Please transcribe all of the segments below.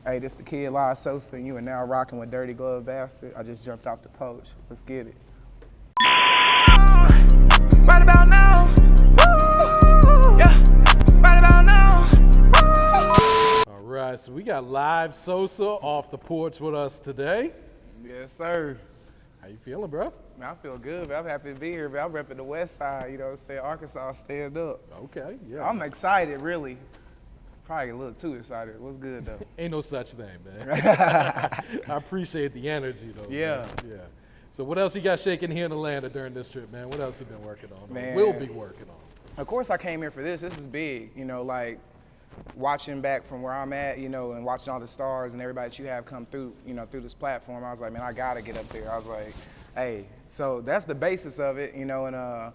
Hey, this the kid LiveSosa, and you are now rocking with Dirty Glove Bastard. I just jumped off the Porch. Let's get it. Right about now. Woo! Yeah, right about now. Woo! All right, so we got LiveSosa off the Porch with us today. Yes, sir. How you feeling, bro? Man, I feel good, man. I'm happy to be here, man. I'm repping the West Side, you know what I'm saying? Arkansas, stand up. Okay, yeah. I'm excited, really. Probably a little too excited. What's good, though? Ain't no such thing, man. I appreciate the energy, though. Yeah. Man. Yeah. So what else you got shaking here in Atlanta during this trip, man? What else you been working on? Man. Or will be working on? Of course I came here for this. This is big, you know, like watching back from where I'm at, you know, and watching all the stars and everybody that you have come through, you know, through this platform. I was like, man, I gotta get up there. I was like, hey, so that's the basis of it, you know, and I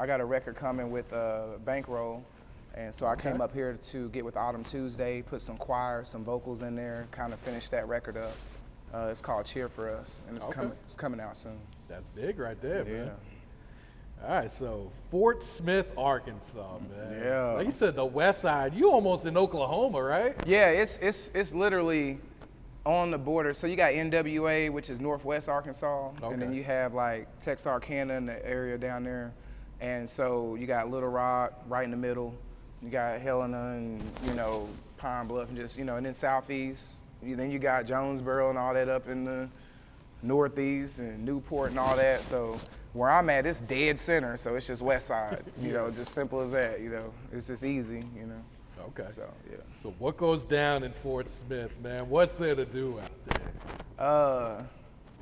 got a record coming with Bankroll. And so I came up here to get with Autumn Tuesday, put some choir, some vocals in there, kind of finish that record up. It's called Cheer For Us, and it's coming out soon. That's big right there, Yeah. man. All right, so Fort Smith, Arkansas, man. Yeah. Like you said, the West Side. You almost in Oklahoma, right? Yeah, it's literally on the border. So you got NWA, which is Northwest Arkansas, and then you have like Texarkana in the area down there. And so you got Little Rock right in the middle. You got Helena and, you know, Pine Bluff and just, you know, and then Southeast. Then you got Jonesboro and all that up in the Northeast and Newport and all that. So where I'm at, it's dead center, so it's just West Side, you know, just simple as that, you know. It's just easy, you know. Okay. So, yeah. So what goes down in Fort Smith, man? What's there to do out there?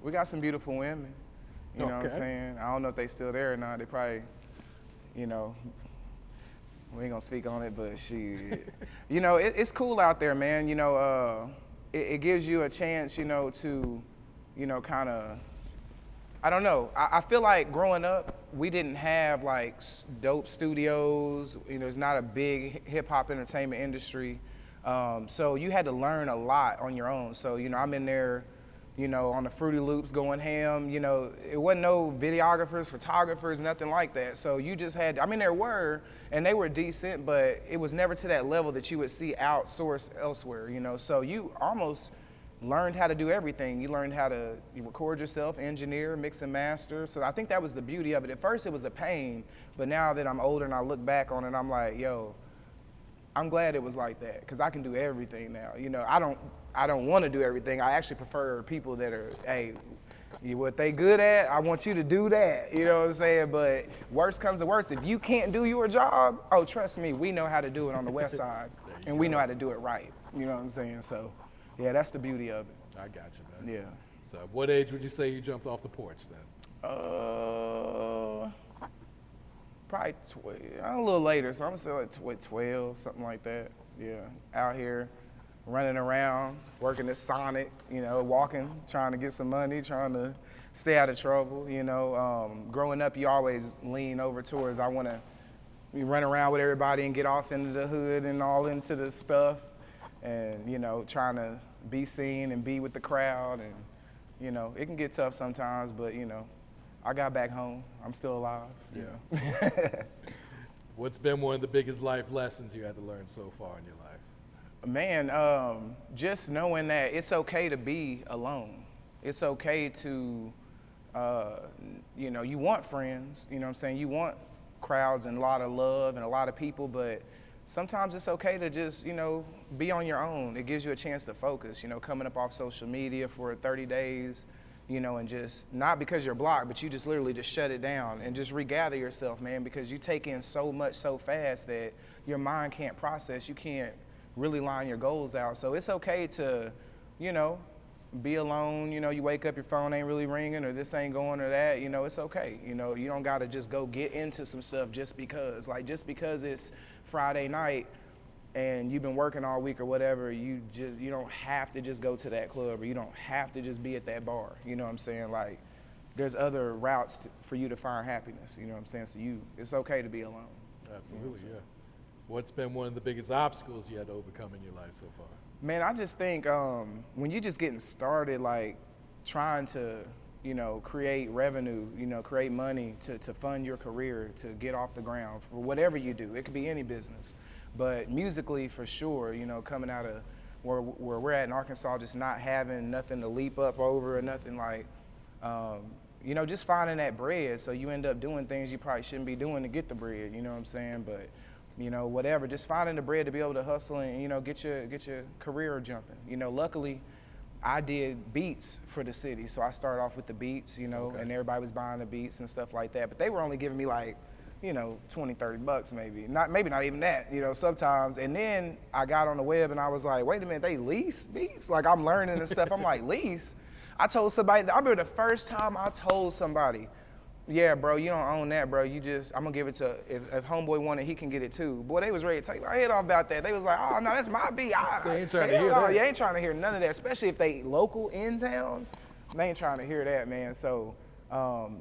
We got some beautiful women, you know what I'm saying? I don't know if they still there or not. They probably, you know, we ain't gonna speak on it, but you know, it's cool out there, man. You know, it gives you a chance, you know, to, you know, kind of, I don't know. I feel like growing up, we didn't have like dope studios. You know, it's not a big hip hop entertainment industry. So you had to learn a lot on your own. So, you know, I'm in there, you know, on the Fruity Loops going ham. You know, it wasn't no videographers, photographers, nothing like that. So you just had, I mean, there were, and they were decent, but it was never to that level that you would see outsourced elsewhere, you know. So you almost learned how to do everything. You learned how to record yourself, engineer, mix and master. So I think that was the beauty of it. At first it was a pain, but now that I'm older and I look back on it, I'm like, yo, I'm glad it was like that, because I can do everything now. You know, I don't want to do everything. I actually prefer people that are, hey, what they good at, I want you to do that. You know what I'm saying? But worst comes to worst, if you can't do your job, oh, trust me, we know how to do it on the West Side, and we know how to do it right. You know what I'm saying? So, yeah, that's the beauty of it. I got you, man. Yeah. So at what age would you say you jumped off the porch then? Probably a little later, so I'm still like 12, something like that. Yeah, out here running around, working at Sonic, you know, walking, trying to get some money, trying to stay out of trouble, you know. Growing up, you always lean over towards, I want to run around with everybody and get off into the hood and all into the stuff, and, you know, trying to be seen and be with the crowd, and, you know, it can get tough sometimes, but, you know, I got back home. I'm still alive. Yeah. What's been one of the biggest life lessons you had to learn so far in your life? Man, just knowing that it's okay to be alone. It's okay to, you know, you want friends, you know what I'm saying? You want crowds and a lot of love and a lot of people, but sometimes it's okay to just, you know, be on your own. It gives you a chance to focus, you know, coming up off social media for 30 days, you know, and just, not because you're blocked, but you just literally just shut it down and just regather yourself, man, because you take in so much so fast that your mind can't process, you can't really line your goals out. So it's okay to, you know, be alone, you know, you wake up, your phone ain't really ringing or this ain't going or that, you know, it's okay. You know, you don't gotta just go get into some stuff just because. Like, just because it's Friday night and you've been working all week or whatever, you don't have to just go to that club, or you don't have to just be at that bar, you know what I'm saying? Like, there's other routes for you to find happiness, you know what I'm saying? So it's okay to be alone. Absolutely, yeah. What's been one of the biggest obstacles you had to overcome in your life so far? Man, I just think when you're just getting started, like trying to, you know, create revenue, you know, create money to fund your career, to get off the ground, for whatever you do. It could be any business. But musically, for sure, you know, coming out of where we're at in Arkansas, just not having nothing to leap up over or nothing like, you know, just finding that bread. So you end up doing things you probably shouldn't be doing to get the bread, you know what I'm saying? But, you know, whatever, just finding the bread to be able to hustle and, you know, get your career jumping. You know, luckily, I did beats for the city. So I started off with the beats, you know, and everybody was buying the beats and stuff like that. But they were only giving me like, you know, 20, 30 bucks maybe. Maybe not even that, you know, sometimes. And then I got on the web and I was like, wait a minute, they lease beats? Like I'm learning and stuff. I'm like, lease? I told somebody, I remember the first time I told somebody, yeah, bro, you don't own that, bro. You just, I'm gonna give it to, if homeboy wanted, he can get it too. Boy, they was ready to take my head off about that. They was like, oh, no, that's my beat. They ain't trying to hear that. You ain't trying to hear none of that, especially if they local in town. They ain't trying to hear that, man. So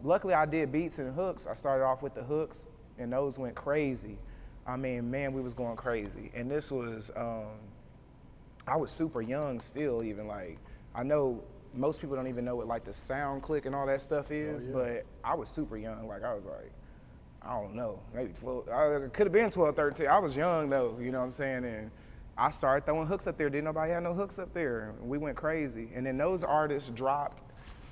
luckily I did beats and hooks. I started off with the hooks and those went crazy. I mean, man, we was going crazy. And this was, I was super young still even. Like, I know most people don't even know what like the sound click and all that stuff is, but I was super young. Like I was like, I don't know, maybe 12, I could have been 12, 13. I was young though, you know what I'm saying? And I started throwing hooks up there. Didn't nobody have no hooks up there. We went crazy. And then those artists dropped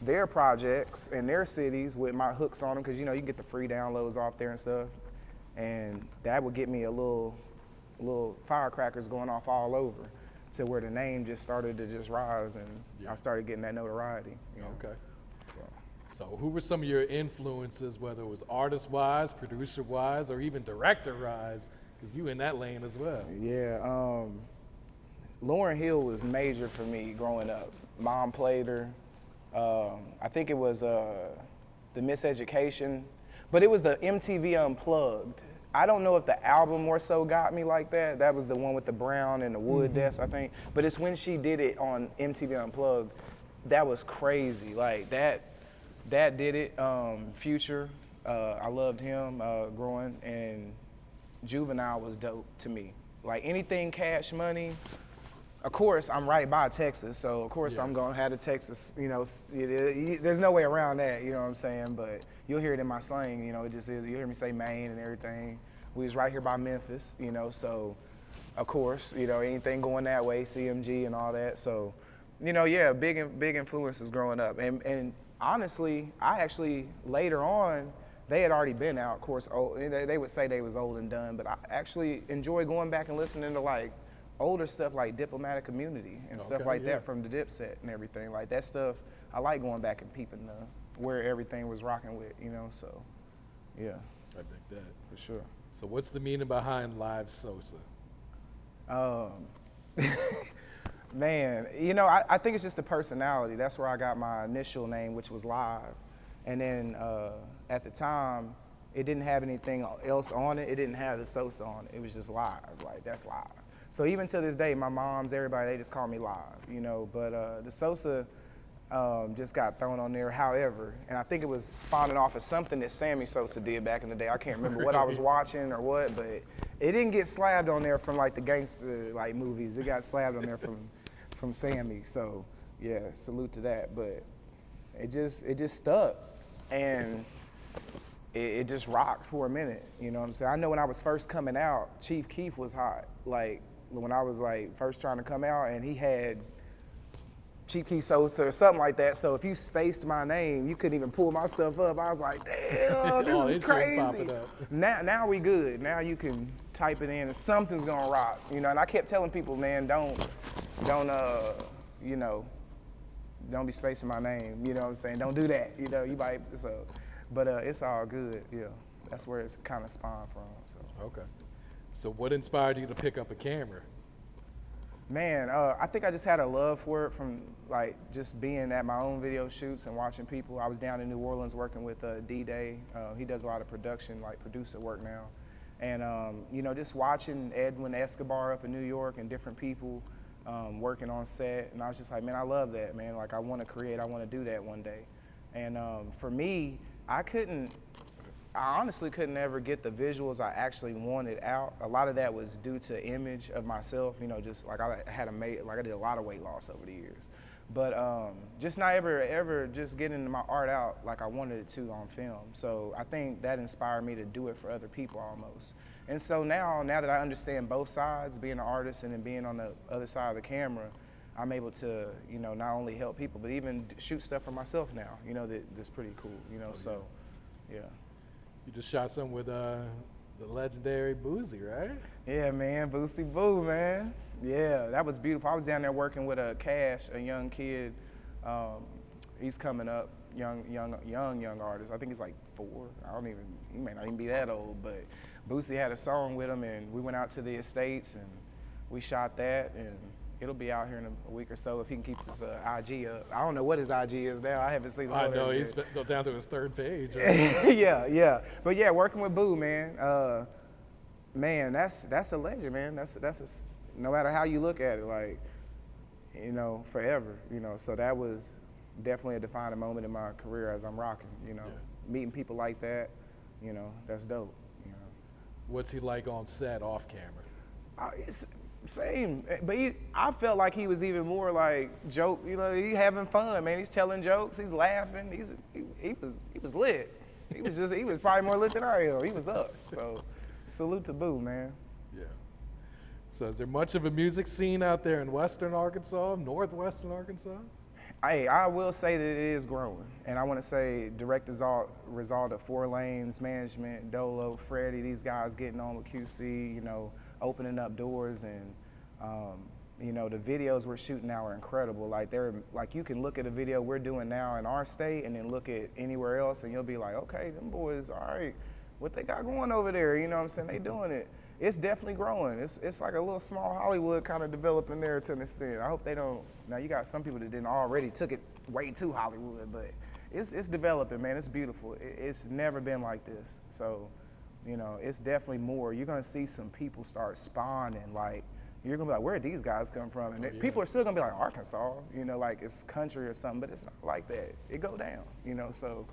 their projects in their cities with my hooks on them, because you know, you can get the free downloads off there and stuff. And that would get me a little firecrackers going off all over, to where the name just started to just rise, and I started getting that notoriety. You know? Okay. So who were some of your influences, whether it was artist-wise, producer-wise, or even director-wise, because you in that lane as well? Yeah, Lauryn Hill was major for me growing up. Mom played her. I think it was the Miseducation, but it was the MTV Unplugged. I don't know if the album more so got me like that. That was the one with the brown and the wood desk, I think. But it's when she did it on MTV Unplugged, that was crazy. Like that did it. Future, I loved him growing, and Juvenile was dope to me. Like anything Cash Money. Of course, I'm right by Texas, so of course I'm gonna have the Texas, you know, there's no way around that, you know what I'm saying? But you'll hear it in my slang, you know, it just is. You hear me say Maine and everything. We was right here by Memphis, you know, so of course, you know, anything going that way, CMG and all that. So, you know, yeah, big influences growing up. And honestly, I actually, later on, they had already been out, of course, old, they would say they was old and done, but I actually enjoy going back and listening to like older stuff like Diplomatic Community and stuff like that from the Dipset and everything. Like that stuff, I like going back and peeping where everything was rocking with, you know, so yeah. I think that. For sure. So what's the meaning behind LiveSosa? Man, you know, I think it's just the personality. That's where I got my initial name, which was Live. And then at the time, it didn't have anything else on it. It didn't have the Sosa on it. It was just Live, like that's Live. So even to this day, my moms, everybody, they just call me Live, you know, but the Sosa just got thrown on there, however, and I think it was spawning off of something that Sammy Sosa did back in the day. I can't remember what I was watching or what, but it didn't get slabbed on there from like the gangster like movies. It got slabbed on there from Sammy, so yeah, salute to that. But it just stuck, and it just rocked for a minute, you know what I'm saying? I know when I was first coming out, Chief Keef was hot, like when I was like first trying to come out, and he had Chief Keef Sosa or something like that. So if you spaced my name, you couldn't even pull my stuff up. I was like, damn, this is crazy. Now we good. Now you can type it in and something's gonna rock, you know. And I kept telling people, man, don't be spacing my name. You know what I'm saying? Don't do that. You know, you might. So, but it's all good. Yeah, that's where it's kind of spawned from. So. Okay. So what inspired you to pick up a camera? Man, I think I just had a love for it from like just being at my own video shoots and watching people. I was down in New Orleans working with D-Day. He does a lot of production, like producer work now. And you know, just watching Edwin Escobar up in New York and different people working on set. And I was just like, man, I love that, man. Like I want to create, I want to do that one day. And for me, I honestly couldn't ever get the visuals I actually wanted out. A lot of that was due to image of myself, you know, just like I did a lot of weight loss over the years. But just not ever just getting my art out like I wanted it to on film. So I think that inspired me to do it for other people almost. And so now that I understand both sides, being an artist and then being on the other side of the camera, I'm able to, you know, not only help people, but even shoot stuff for myself now, you know, that's pretty cool, you know, so, yeah. You just shot something with the legendary Boosie, right? Yeah, man, Boosie Boo, man. Yeah, that was beautiful. I was down there working with Cash, a young kid. He's coming up, young artist. I think he's like 4. He may not even be that old, but Boosie had a song with him, and we went out to the estates, and we shot that, and it'll be out here in a week or so if he can keep his IG up. I don't know what his IG is now. I haven't seen it. I know, he's down to his 3rd page. Right? Yeah. But yeah, working with Boo, man, man, that's a legend, man. That's no matter how you look at it, like, you know, forever, you know. So that was definitely a defining moment in my career as I'm rocking, you know. Meeting people like that, you know, that's dope, you know. What's he like on set, off camera? Same, but I felt like he was even more like joke. You know, he having fun, man. He's telling jokes. He's laughing. He was lit. He was probably more lit than I am. He was up. So, salute to Boo, man. Yeah. So, is there much of a music scene out there in Western Arkansas, Northwestern Arkansas? Hey, I will say that it is growing, and I want to say direct result of 4 Lanes management, Dolo, Freddie, these guys getting on with QC. You know, opening up doors, and you know, the videos we're shooting now are incredible. Like you can look at a video we're doing now in our state and then look at anywhere else and you'll be like, okay, them boys, all right, what they got going over there, you know what I'm saying? They doing it. It's definitely growing. It's like a little small Hollywood kind of developing there to an extent. I hope they don't, now you got some people that didn't already took it way too Hollywood, but it's developing, man. It's beautiful. It's never been like this. So, you know, it's definitely more. You're gonna see some people start spawning. Like, you're gonna be like, where'd these guys come from? And people are still gonna be like, Arkansas, you know, like it's country or something, but it's not like that. It go down, you know, so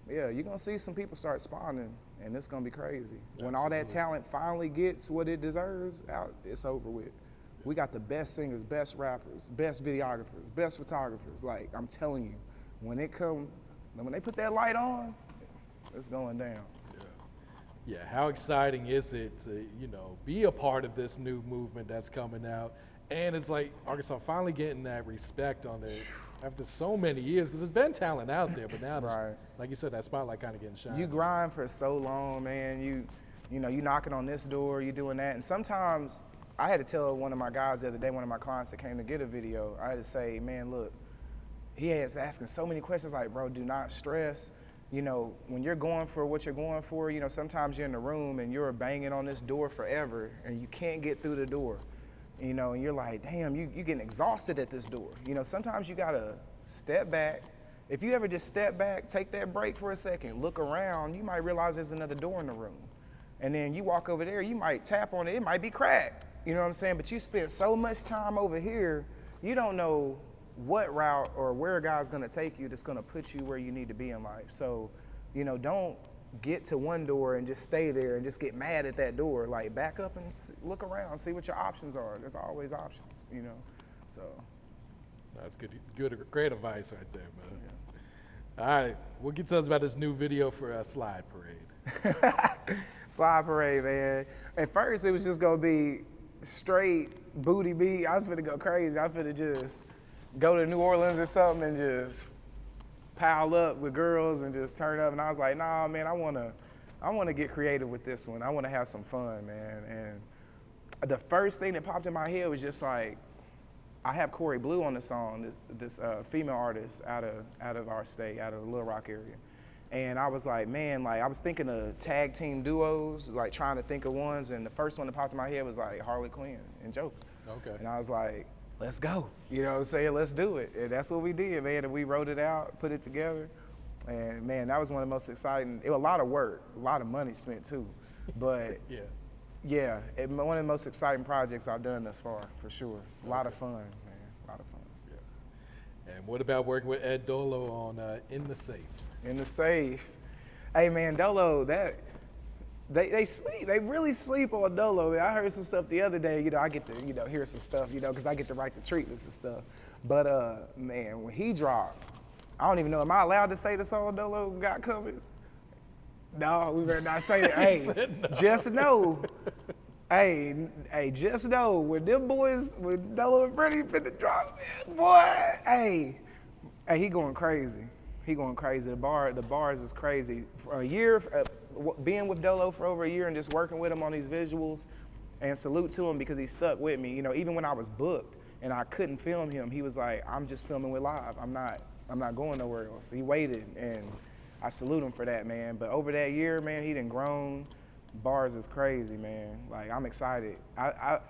yeah, you're gonna see some people start spawning, and it's gonna be crazy. Absolutely. When all that talent finally gets what it deserves out, it's over with. We got the best singers, best rappers, best videographers, best photographers. Like, I'm telling you, when they put that light on, it's going down. Yeah, how exciting is it to, you know, be a part of this new movement that's coming out? And it's like Arkansas finally getting that respect on it after so many years, because there's been talent out there, but now, right. Like you said, that spotlight kind of getting shined. You grind for so long, man. You know, you knocking on this door, you doing that. And sometimes I had to tell one of my guys the other day, one of my clients that came to get a video, I had to say, man, look, he was asking so many questions like, bro, do not stress. You know, when you're going for what you're going for, you know, sometimes you're in the room and you're banging on this door forever and you can't get through the door, you know, and you're like, damn, you're getting exhausted at this door. You know, sometimes you gotta step back. If you ever just step back, take that break for a second, look around, you might realize there's another door in the room. And then you walk over there, you might tap on it, it might be cracked. You know what I'm saying? But you spent so much time over here, you don't know what route or where a guy's gonna take you that's gonna put you where you need to be in life. So, you know, don't get to one door and just stay there and just get mad at that door. Like, back up and look around, see what your options are. There's always options, you know, so. That's great advice right there, man. Yeah. All right, what can you tell us about this new video for Slide Parade? Slide Parade, man. At first, it was just gonna be straight booty beat. I was finna go crazy. I was finna just go to New Orleans or something and just pile up with girls and just turn up. And I was like, nah, man, I wanna get creative with this one. I wanna have some fun, man. And the first thing that popped in my head was just like, I have Corey Blue on the song, this female artist out of our state, out of the Little Rock area. And I was like, man, like I was thinking of tag team duos, like trying to think of ones. And the first one that popped in my head was like Harley Quinn and Joker. Okay. And I was like, let's go. You know what I'm saying? Let's do it. And that's what we did, man. And we wrote it out, put it together. And man, that was one of the most exciting. It was a lot of work, a lot of money spent too. But yeah, one of the most exciting projects I've done thus far, for sure. A lot of fun, man, a lot of fun. Yeah. And what about working with Ed Dolo on In the Safe? In the Safe. Hey man, Dolo, they sleep. They really sleep on Dolo. I heard some stuff the other day. You know, I get to hear some stuff. You know, because I get to write the treatments and stuff. But man, when he dropped, I don't even know. Am I allowed to say the song Dolo got covered? No, we better not say that. Hey, just know. Hey, just know when them boys, when Dolo and Freddie finna drop, man, boy, hey, he going crazy. He going crazy. The bars is crazy. For a year, being with Dolo for over a year and just working with him on these visuals, and salute to him because he stuck with me. You know, even when I was booked and I couldn't film him, he was like, I'm just filming with Live. I'm not going nowhere else. He waited, and I salute him for that, man. But over that year, man, he done grown. Bars is crazy, man. Like, I'm excited.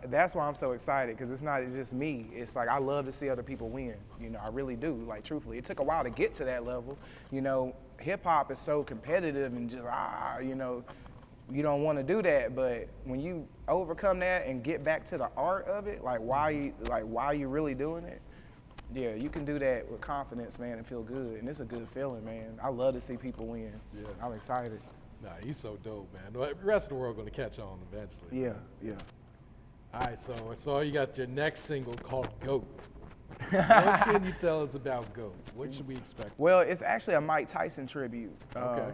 That's why I'm so excited, because it's just me. It's like, I love to see other people win. You know, I really do, like, truthfully. It took a while to get to that level. You know, hip hop is so competitive and just, you know, you don't want to do that, but when you overcome that and get back to the art of it, like why you really doing it, yeah, you can do that with confidence, man, and feel good. And it's a good feeling, man. I love to see people win. Yeah, I'm excited. Nah, he's so dope, man. The rest of the world gonna catch on eventually. Yeah. All right, so you got your next single called GOAT. What can you tell us about GOAT? What should we expect? Well, it's actually a Mike Tyson tribute. Okay.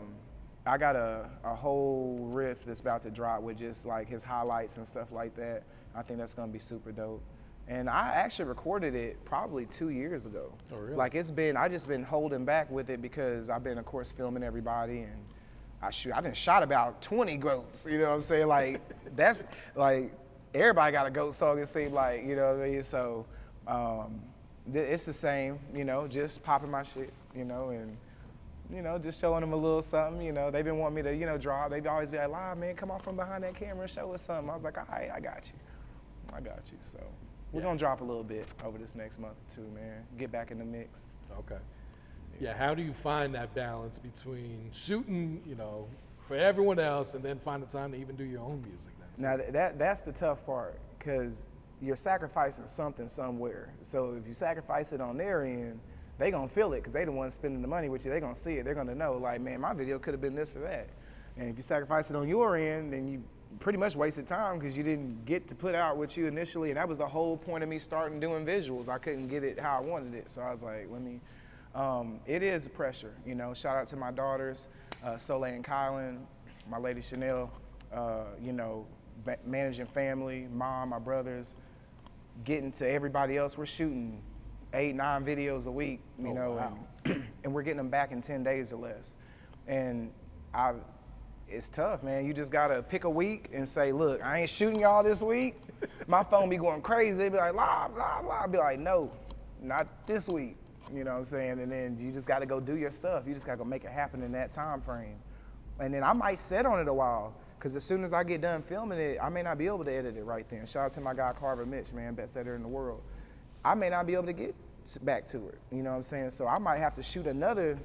I got a whole riff that's about to drop with just like his highlights and stuff like that. I think that's gonna be super dope. And I actually recorded it probably 2 years ago. Oh, really? Like I just been holding back with it because I've been, of course, filming everybody, and I done shot about 20 goats, you know what I'm saying? Like, that's, like, everybody got a goat song, it seems like, you know what I mean? So, it's the same, you know, just popping my shit, you know, and, you know, just showing them a little something, you know. They've been wanting me to, you know, draw. They've always been like, Live, man, come on from behind that camera and show us something. I was like, all right, I got you. So we're gonna drop a little bit over this next month or two, man. Get back in the mix. Okay. Yeah, how do you find that balance between shooting, you know, for everyone else and then find the time to even do your own music then? Now that's the tough part, because you're sacrificing something somewhere. So if you sacrifice it on their end, they gonna feel it, because they the ones spending the money with you. They gonna see it. They're gonna know, like, man, my video could have been this or that. And if you sacrifice it on your end, then you pretty much wasted time, because you didn't get to put out what you initially, and that was the whole point of me starting doing visuals. I couldn't get it how I wanted it. So I was like, let me, it is pressure, you know. Shout out to my daughters, Soleil and Kylan, my lady Chanel, you know, managing family, mom, my brothers, getting to everybody else. We're shooting 8-9 videos a week, you know, wow. and we're getting them back in 10 days or less. And it's tough, man. You just gotta pick a week and say, look, I ain't shooting y'all this week. My phone be going crazy. They be like, blah, blah, blah. I'd be like, no, not this week. You know what I'm saying? And then you just gotta go do your stuff. You just gotta go make it happen in that time frame. And then I might sit on it a while, because as soon as I get done filming it, I may not be able to edit it right then. Shout out to my guy, Carver Mitch, man, best editor in the world. I may not be able to get back to it, you know what I'm saying? So I might have to shoot another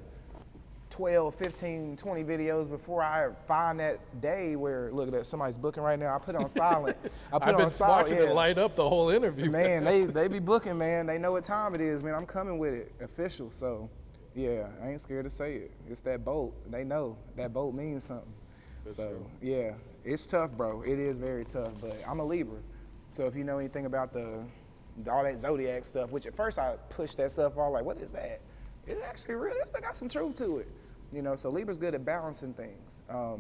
12, 15, 20 videos before I find that day where, look at that, somebody's booking right now. I put it on silent. I've been watching it light up the whole interview. Man, they be booking, man. They know what time it is, man. I'm coming with it, official. So, yeah, I ain't scared to say it. It's that boat. They know that boat means something. So, yeah, it's tough, bro. It is very tough, but I'm a Libra. So if you know anything about all that zodiac stuff, which at first I pushed that stuff all like, what is that? It's actually real. It's got some truth to it. You know, so Libra's good at balancing things. A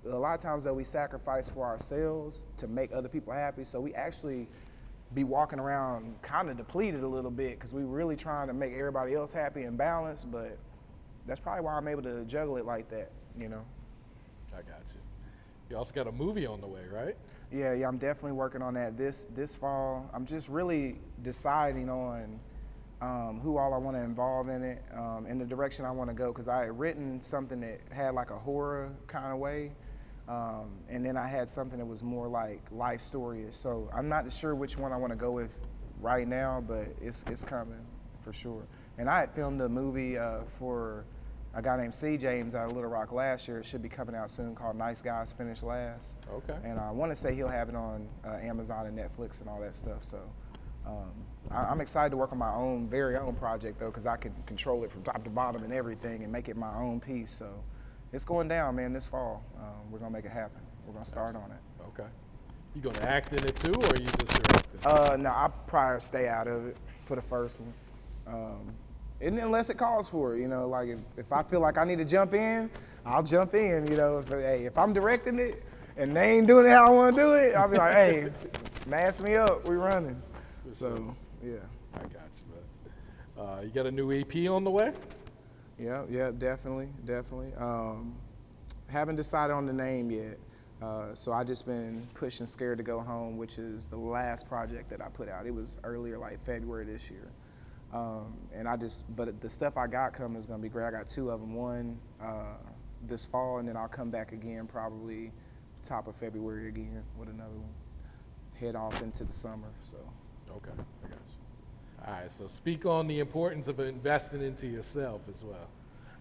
lot of times though, we sacrifice for ourselves to make other people happy. So we actually be walking around kind of depleted a little bit, because we really trying to make everybody else happy and balanced, but that's probably why I'm able to juggle it like that, you know? I got you. You also got a movie on the way, right? Yeah, I'm definitely working on that this fall. I'm just really deciding on who all I want to involve in it, and the direction I want to go, because I had written something that had like a horror kind of way, and then I had something that was more like life story-ish. So I'm not sure which one I want to go with right now, but it's coming for sure. And I had filmed a movie for a guy named C. James out of Little Rock last year. It should be coming out soon, called Nice Guys Finish Last. Okay. And I want to say he'll have it on Amazon and Netflix and all that stuff. So I'm excited to work on my very own project though, because I can control it from top to bottom and everything and make it my own piece. So it's going down, man, this fall. We're gonna make it happen. We're gonna start on it. Okay. You gonna act in it too, or are you just directing? No, I'll probably stay out of it for the first one. And unless it calls for it, you know, like if I feel like I need to jump in, I'll jump in, you know. If I'm directing it and they ain't doing it how I want to do it, I'll be like, hey, mask me up, we running. So, yeah. I got you, man. You got a new EP on the way? Yeah, definitely. Haven't decided on the name yet. So I just been pushing Scared to Go Home, which is the last project that I put out. It was earlier, like February this year. But the stuff I got coming is gonna be great. I got 2 of them. One this fall, and then I'll come back again probably top of February again with another one. Head off into the summer, so. Okay, I got you. All right, so speak on the importance of investing into yourself as well.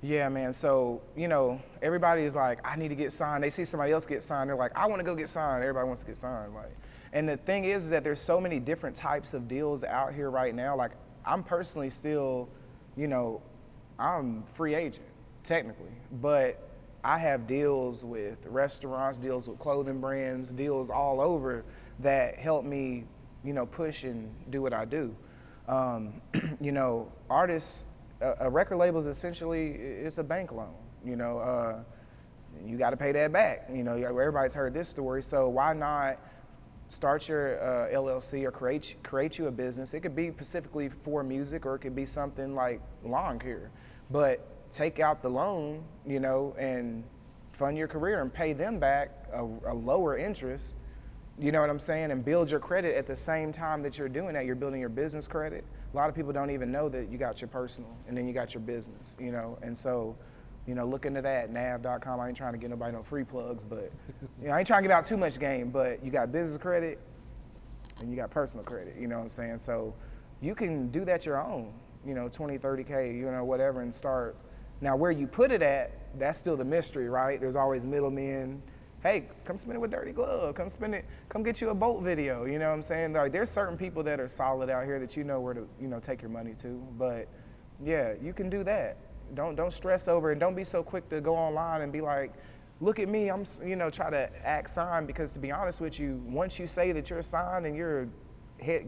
Yeah, man. So, you know, everybody is like, I need to get signed. They see somebody else get signed. They're like, I want to go get signed. Everybody wants to get signed. Like, and the thing is that there's so many different types of deals out here right now. Like, I'm personally still, you know, I'm free agent, technically. But I have deals with restaurants, deals with clothing brands, deals all over that help me, you know, push and do what I do. You know, artists, a record label is essentially, it's a bank loan, you know. You got to pay that back. You know, everybody's heard this story, so why not start your LLC or create you a business? It could be specifically for music, or it could be something like lawn care. But take out the loan, you know, and fund your career and pay them back a lower interest. You know what I'm saying? And build your credit at the same time that you're doing that. You're building your business credit. A lot of people don't even know that you got your personal and then you got your business, you know? And so, you know, look into that, nav.com. I ain't trying to get nobody no free plugs, but you know, I ain't trying to give out too much game, but you got business credit and you got personal credit, you know what I'm saying? So you can do that your own, you know, 20, 30K, you know, whatever, and start. Now where you put it at, that's still the mystery, right? There's always middlemen. Hey, come spend it with Dirty Glove. Come get you a boat video. You know what I'm saying? Like, there's certain people that are solid out here that you know where to, you know, take your money to. But yeah, you can do that. Don't stress over it. Don't be so quick to go online and be like, look at me, I'm, you know, try to act signed, because to be honest with you, once you say that you're signed and you're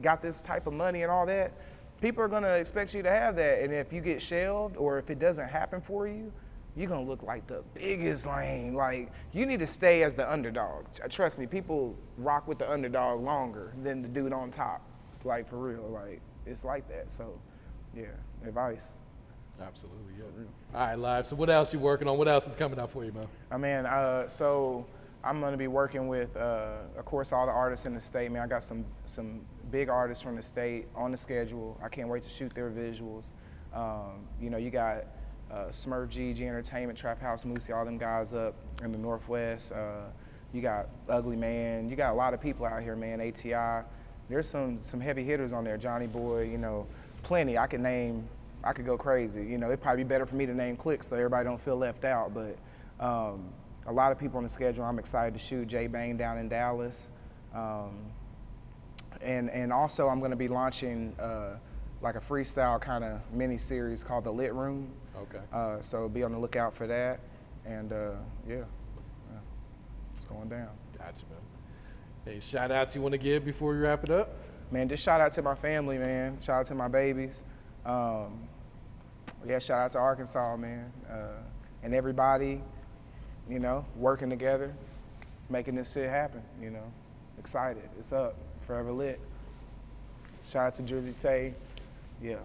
got this type of money and all that, people are gonna expect you to have that. And if you get shelved or if it doesn't happen for you, you're gonna look like the biggest lame. Like, you need to stay as the underdog. Trust me, people rock with the underdog longer than the dude on top. Like, for real, like, it's like that. So, yeah, advice. Absolutely, yeah. All right, Live, so what else you working on? What else is coming out for you, man? So I'm gonna be working with, of course, all the artists in the state, man. I got some big artists from the state on the schedule. I can't wait to shoot their visuals. You know, you got Smurf, GG Entertainment, Trap House, Boosie, all them guys up in the Northwest. You got Ugly Man. You got a lot of people out here, man. ATI. There's some heavy hitters on there. Johnny Boy, you know, plenty. I could go crazy. You know, it'd probably be better for me to name clicks so everybody don't feel left out. But a lot of people on the schedule. I'm excited to shoot. J Bang down in Dallas. And also I'm going to be launching like a freestyle kind of mini series called The Lit Room. Okay. So be on the lookout for that. And yeah, it's going down. Gotcha, man. Hey, shout outs you want to give before we wrap it up? Man, just shout out to my family, man. Shout out to my babies. Yeah, shout out to Arkansas, man. And everybody, you know, working together, making this shit happen, you know. Excited. It's up. Forever lit. Shout out to Drizzy Tay. Yeah.